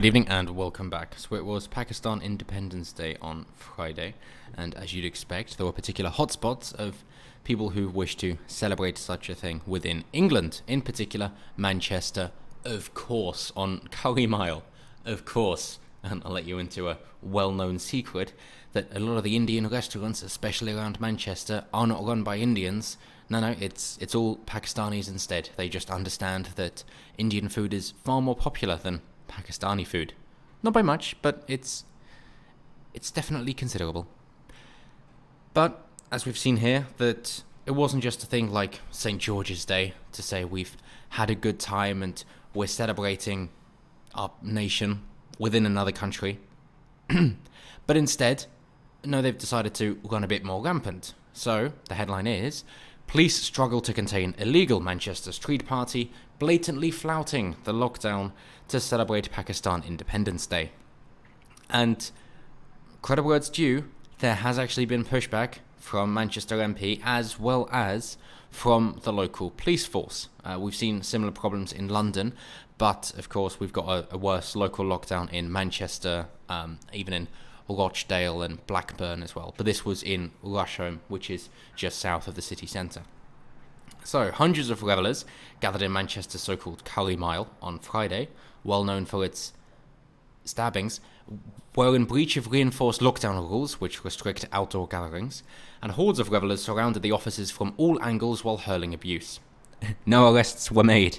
Good evening and welcome back. So it was Pakistan Independence Day on Friday, and as you'd expect, there were particular hotspots of people who wish to celebrate such a thing within England, in particular Manchester, of course, on Curry Mile, of course. And I'll let you into a well-known secret that a lot of the Indian restaurants, especially around Manchester, are not run by Indians. No, it's all Pakistanis instead. They just understand that Indian food is far more popular than Pakistani food. Not by much, but it's definitely considerable. But as we've seen here, that it wasn't just a thing like St. George's Day to say we've had a good time and we're celebrating our nation within another country. But instead, no, they've decided to run a bit more rampant. So the headline is: police struggle to contain illegal Manchester street party, blatantly flouting the lockdown to celebrate Pakistan Independence Day. And credit where it's due, there has actually been pushback from Manchester MP as well as from the local police force. We've seen similar problems in London, but of course we've got a worse local lockdown in Manchester, even in Rochdale and Blackburn as well. But this was in Rusholme, which is just south of the city centre. So, hundreds of revellers gathered in Manchester's so-called Curry Mile on Friday, well known for its stabbings, were in breach of reinforced lockdown rules which restrict outdoor gatherings, and hordes of revellers surrounded the offices from all angles while hurling abuse. No arrests were made.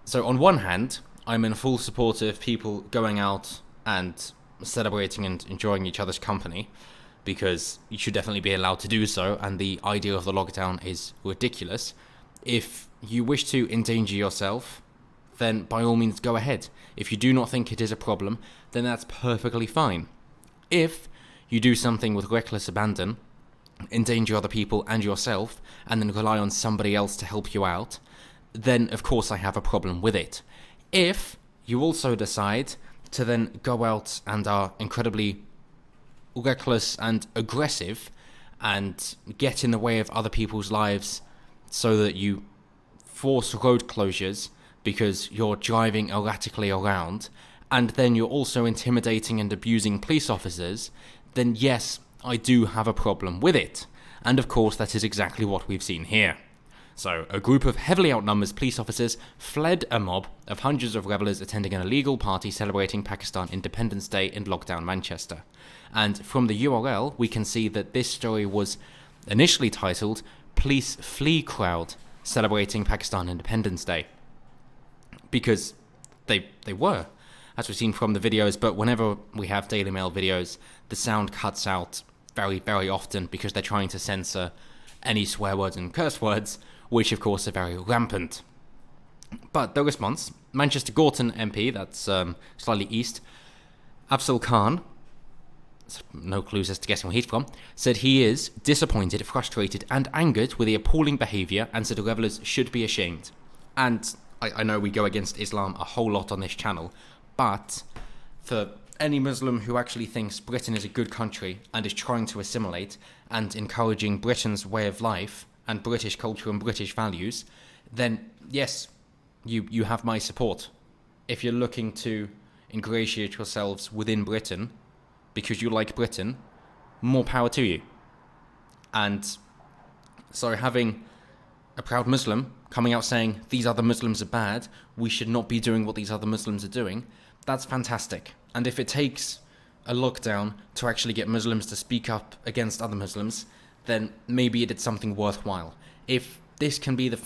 So on one hand, I'm in full support of people going out and celebrating and enjoying each other's company, because you should definitely be allowed to do so, and the idea of the lockdown is ridiculous. If you wish to endanger yourself, then by all means go ahead. If you do not think it is a problem, then that's perfectly fine. If you do something with reckless abandon, endanger other people and yourself, and then rely on somebody else to help you out, then of course I have a problem with it. If you also decide to then go out and are incredibly reckless and aggressive and get in the way of other people's lives so that you force road closures because you're driving erratically around, and then you're also intimidating and abusing police officers, then yes, I do have a problem with it. And of course that is exactly what we've seen here. So, a group of heavily outnumbered police officers fled a mob of hundreds of revellers attending an illegal party celebrating Pakistan Independence Day in lockdown Manchester. And from the URL, we can see that this story was initially titled "Police Flee Crowd Celebrating Pakistan Independence Day." Because they were, as we've seen from the videos, but whenever we have Daily Mail videos, the sound cuts out very, very often because they're trying to censor any swear words and curse words, which of course are very rampant. But the response: Manchester Gorton MP, that's slightly east, Afzal Khan, no clues as to guessing where he's from, said he is disappointed, frustrated and angered with the appalling behaviour, and said the revellers should be ashamed. And I know we go against Islam a whole lot on this channel, but for any Muslim who actually thinks Britain is a good country and is trying to assimilate and encouraging Britain's way of life and British culture and British values, then yes, you have my support. If you're looking to ingratiate yourselves within Britain because you like Britain, more power to you. And so having a proud Muslim coming out saying these other Muslims are bad, we should not be doing what these other Muslims are doing, that's fantastic. And if it takes a lockdown to actually get Muslims to speak up against other Muslims, then maybe it did something worthwhile. If this can be the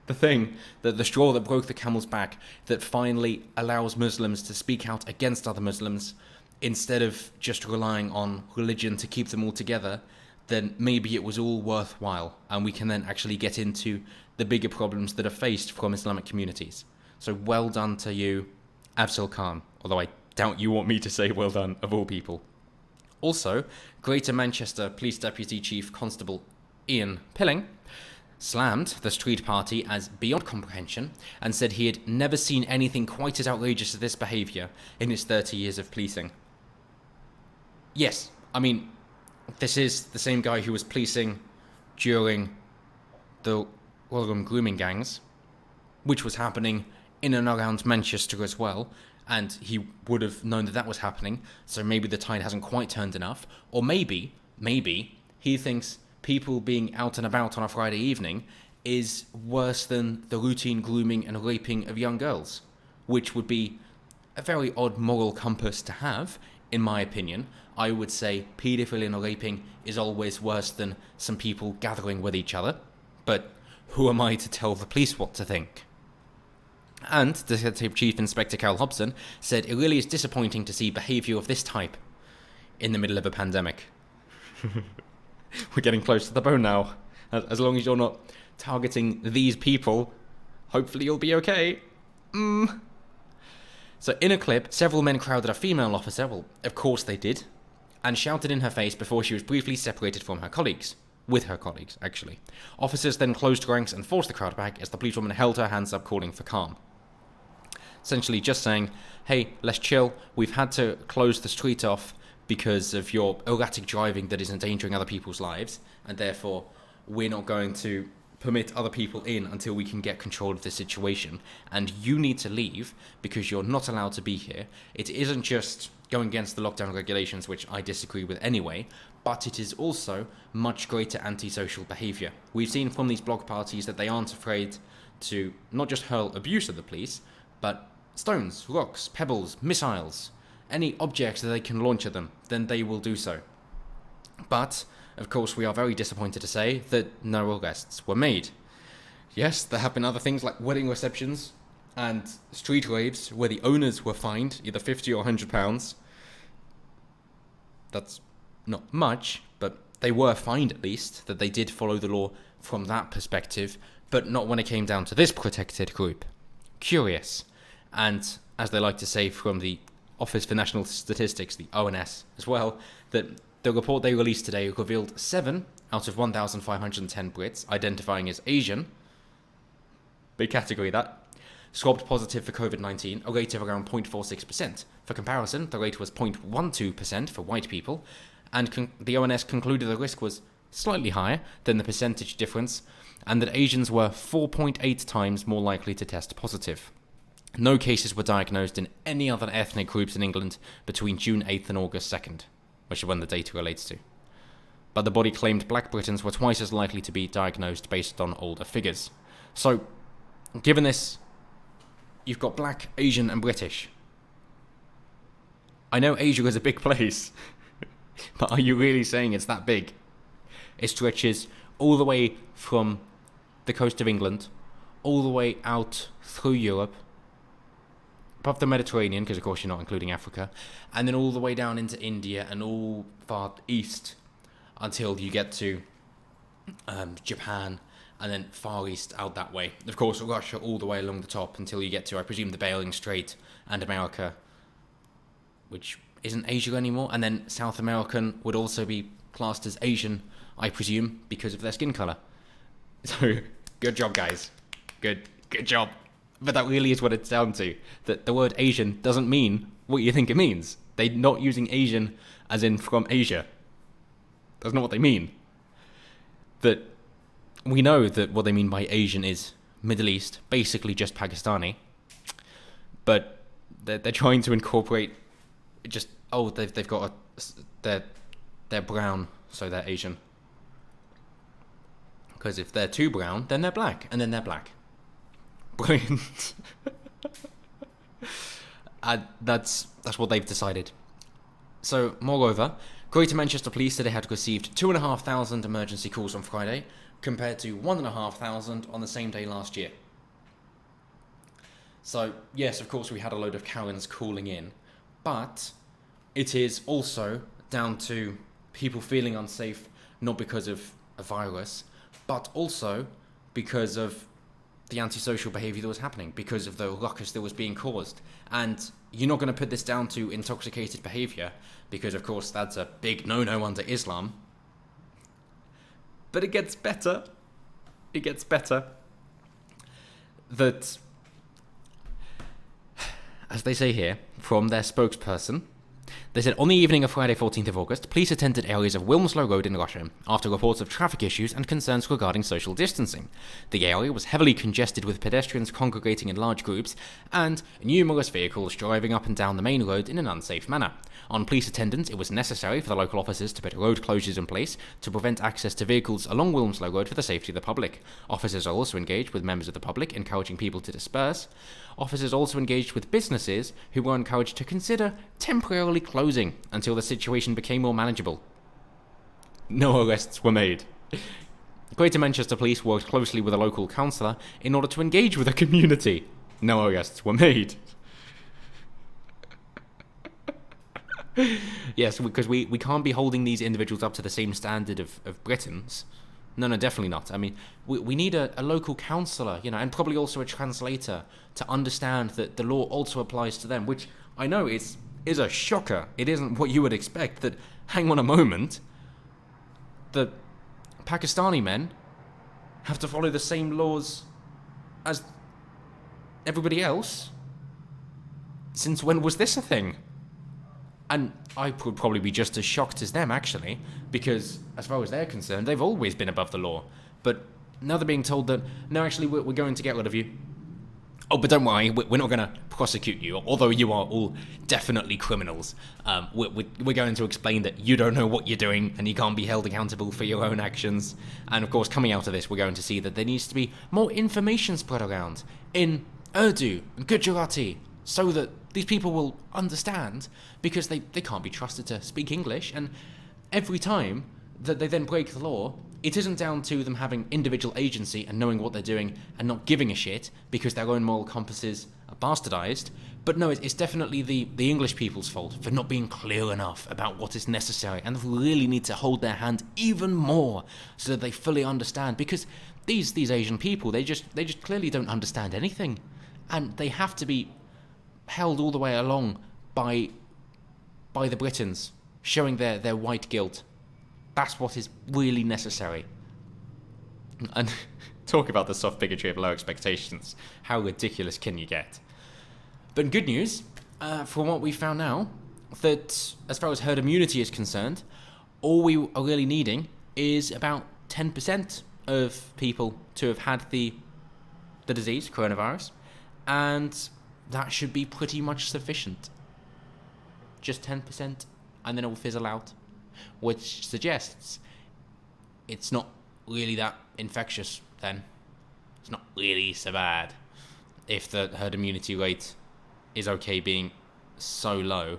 thing, the straw that broke the camel's back, that finally allows Muslims to speak out against other Muslims instead of just relying on religion to keep them all together, then maybe it was all worthwhile, and we can then actually get into the bigger problems that are faced from Islamic communities. So well done to you, Afzal Khan, although I doubt you want me to say well done, of all people. Also, Greater Manchester Police Deputy Chief Constable Ian Pilling slammed the street party as beyond comprehension and said he had never seen anything quite as outrageous as this behaviour in his 30 years of policing. Yes, I mean, this is the same guy who was policing during the Rotherham grooming gangs, which was happening in and around Manchester as well, and he would have known that that was happening, so maybe the tide hasn't quite turned enough, or maybe he thinks people being out and about on a Friday evening is worse than the routine grooming and raping of young girls, which would be a very odd moral compass to have, in my opinion. I would say paedophilia and raping is always worse than some people gathering with each other, but who am I to tell the police what to think? And Detective Chief Inspector Carol Hobson said it really is disappointing to see behaviour of this type in the middle of a pandemic. We're getting close to the bone now. As long as you're not targeting these people, hopefully you'll be okay. So in a clip, several men crowded a female officer, well, of course they did, and shouted in her face before she was briefly separated from her colleagues. With her colleagues, actually. Officers then closed ranks and forced the crowd back as the policewoman held her hands up, calling for calm. Essentially just saying, hey, let's chill. We've had to close the street off because of your erratic driving that is endangering other people's lives, and therefore we're not going to permit other people in until we can get control of the situation. And you need to leave because you're not allowed to be here. It isn't just going against the lockdown regulations, which I disagree with anyway, but it is also much greater antisocial behaviour. We've seen from these block parties that they aren't afraid to not just hurl abuse at the police, but stones, rocks, pebbles, missiles, any objects that they can launch at them, then they will do so. But, of course, we are very disappointed to say that no arrests were made. Yes, there have been other things like wedding receptions and street raves where the owners were fined either £50 or £100. That's not much, but they were fined at least, that they did follow the law from that perspective, but not when it came down to this protected group. Curious. And, as they like to say from the Office for National Statistics, the ONS as well, that the report they released today revealed 7 out of 1,510 Brits identifying as Asian, big category that, swabbed positive for COVID-19, a rate of around 0.46%. For comparison, the rate was 0.12% for white people, and the ONS concluded the risk was slightly higher than the percentage difference, and that Asians were 4.8 times more likely to test positive. No cases were diagnosed in any other ethnic groups in England between June 8th and August 2nd, which is when the data relates to. But the body claimed black Britons were twice as likely to be diagnosed based on older figures. So, given this, you've got black, Asian and British. I know Asia is a big place, but are you really saying it's that big? It stretches all the way from the coast of England, all the way out through Europe, above the Mediterranean, because of course you're not including Africa, and then all the way down into India and all far east until you get to Japan, and then far east out that way. Of course, Russia all the way along the top until you get to, I presume, the Bering Strait and America, which isn't Asia anymore, and then South American would also be classed as Asian, I presume, because of their skin colour. So, good job, guys. Good job. But that really is what it's down to. That the word Asian doesn't mean what you think it means. They're not using Asian as in from Asia. That's not what they mean. That we know that what they mean by Asian is Middle East, basically just Pakistani. But they're trying to incorporate just, they've got they're brown, so they're Asian. Because if they're too brown, then they're black, and then they're black. Brilliant. That's what they've decided. So, moreover, Greater Manchester Police said they had received 2,500 emergency calls on Friday, compared to 1,500 on the same day last year. So, yes, of course we had a load of Karens calling in, but it is also down to people feeling unsafe, not because of a virus, but also because of the antisocial behaviour that was happening, because of the ruckus that was being caused. And you're not going to put this down to intoxicated behaviour, because of course that's a big no-no under Islam. But it gets better. It gets better. That, as they say here, from their spokesperson, They said, on the evening of Friday 14th of August, police attended areas of Wilmslow Road in Russia after reports of traffic issues and concerns regarding social distancing. The area was heavily congested with pedestrians congregating in large groups and numerous vehicles driving up and down the main road in an unsafe manner. On police attendance, it was necessary for the local officers to put road closures in place to prevent access to vehicles along Wilmslow Road for the safety of the public. Officers are also engaged with members of the public, encouraging people to disperse. Officers also engaged with businesses who were encouraged to consider temporarily closing until the situation became more manageable. No arrests were made. Greater Manchester Police worked closely with a local councillor in order to engage with the community. No arrests were made. Yes, because we can't be holding these individuals up to the same standard of Britons. No, definitely not. I mean, we need a local counsellor, and probably also a translator to understand that the law also applies to them, which I know is a shocker. It isn't what you would expect. That, hang on a moment, the Pakistani men have to follow the same laws as everybody else? Since when was this a thing? And I would probably be just as shocked as them, actually, because as far as they're concerned, they've always been above the law. But now they're being told that, no, actually, we're going to get rid of you. Oh, but don't worry, we're not going to prosecute you, although you are all definitely criminals. We're going to explain that you don't know what you're doing and you can't be held accountable for your own actions. And of course, coming out of this, we're going to see that there needs to be more information spread around in Urdu and Gujarati, so that these people will understand, because they can't be trusted to speak English, and every time that they then break the law, it isn't down to them having individual agency and knowing what they're doing and not giving a shit because their own moral compasses are bastardized, but no, it's definitely the English people's fault for not being clear enough about what is necessary, and really need to hold their hand even more so that they fully understand, because these Asian people, they just clearly don't understand anything, and they have to be held all the way along by the Britons, showing their white guilt. That's what is really necessary. And talk about the soft bigotry of low expectations. How ridiculous can you get? But good news, from what we found now, that as far as herd immunity is concerned, all we are really needing is about 10% of people to have had the disease, coronavirus, and that should be pretty much sufficient. Just 10%, and then it will fizzle out, which suggests it's not really that infectious then. It's not really so bad. If the herd immunity rate is okay being so low,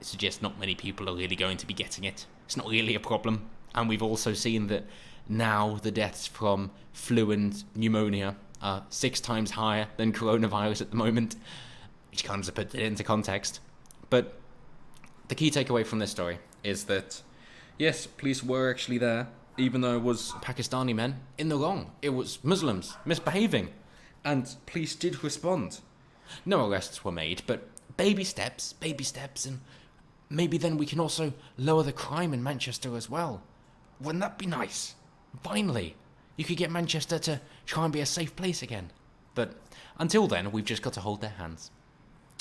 it suggests not many people are really going to be getting it. It's not really a problem. And we've also seen that now the deaths from flu and pneumonia are 6 times higher than coronavirus at the moment, which kind of puts it into context. But the key takeaway from this story is that, yes, police were actually there, even though it was Pakistani men in the wrong. It was Muslims misbehaving, and police did respond. No arrests were made, but baby steps, and maybe then we can also lower the crime in Manchester as well. Wouldn't that be nice? Finally, you could get Manchester to try and be a safe place again. But until then, we've just got to hold their hands.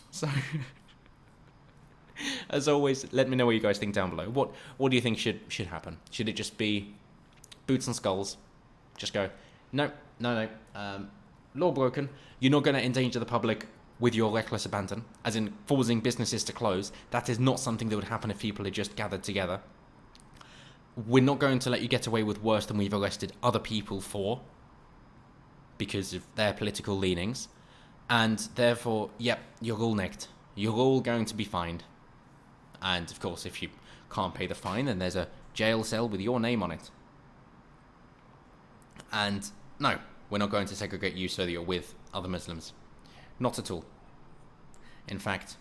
So, as always, let me know what you guys think down below. What do you think should happen? Should it just be boots and skulls? Just go, no, law broken. You're not going to endanger the public with your reckless abandon, as in forcing businesses to close. That is not something that would happen if people had just gathered together. We're not going to let you get away with worse than we've arrested other people for, because of their political leanings. And therefore, yep, you're all nicked. You're all going to be fined. And of course, if you can't pay the fine, then there's a jail cell with your name on it. And no, we're not going to segregate you so that you're with other Muslims. Not at all. In fact,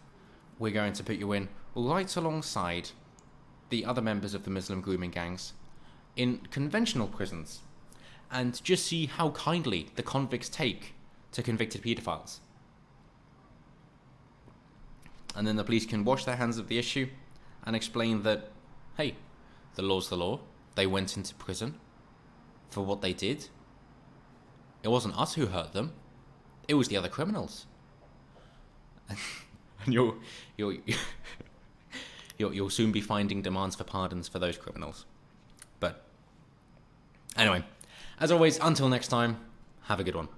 we're going to put you in right alongside the other members of the Muslim grooming gangs in conventional prisons, and just see how kindly the convicts take to convicted paedophiles. And then the police can wash their hands of the issue and explain that, hey, the law's the law. They went into prison for what they did. It wasn't us who hurt them. It was the other criminals. And you'll soon be finding demands for pardons for those criminals. But anyway, as always, until next time, have a good one.